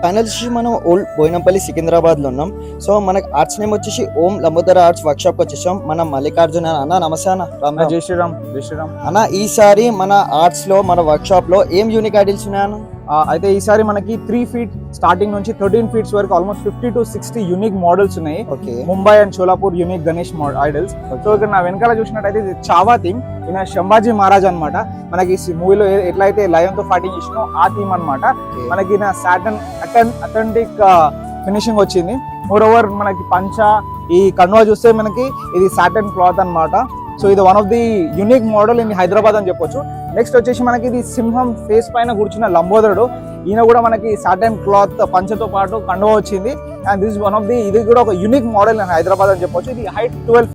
Final వచ్చేసి మనం old బోయినంపల్లి సికింద్రాబాద్లో ఉన్నాం. సో మనకి ఆర్ట్స్ నేమ్ వచ్చేసి ఓం లంబోదర ఆర్ట్స్ వర్క్ షాప్కి వచ్చేసాం. మన మల్లికార్జున అన్న నమస్తే అన్న. రామ్ రామ్. జై శ్రీరామ్. జై శ్రీరామ్ అన్న ఈసారి మన ఆర్ట్స్ లో మన వర్క్ షాప్ లో ఏం యూనిక్ ఐడియల్స్ ఉన్నాయన్న? అయితే ఈసారి మనకి 3 feet స్టార్టింగ్ నుంచి 13 feet వరకు ఆల్మోస్ట్ 50 to 60 యూనిక్ మోడల్స్ ఉన్నాయి. Okay. Mumbai and Solapur unique Ganesh idols. So ఇక్కడ నా వెనకాల చూసినట్టయితే ఇది చావా థీమ్. ఈయన శంభాజీ మహారాజ్ అనమాట. మనకి మూవీలో ఎట్లయితే లయన్ తో ఫైటింగ్ చేసినో ఆ థీమ్ అనమాట. మనకి సాటన్ అథెంటిక్ ఫినిషింగ్ వచ్చింది. మోర్ ఓవర్ మనకి పంచ ఈ కన్వా చూస్తే మనకి ఇది సాటన్ క్లాత్ అన్నమాట. సో ఇది one of the unique model in Hyderabad అని చెప్పొచ్చు. నెక్స్ట్ వచ్చేసి మనకి ఇది సింహం ఫేస్ పైన కూర్చున్న లంబోదరుడు. ఈయన కూడా మనకి సాటన్ క్లాత్ పంచతో పాటు కండువా వచ్చింది. And this one of the ఇది కూడా ఒక యూనిక్ మోడల్ ఇన్ హైదరాబాద్ అని చెప్పొచ్చు. ఇది హైట్ 12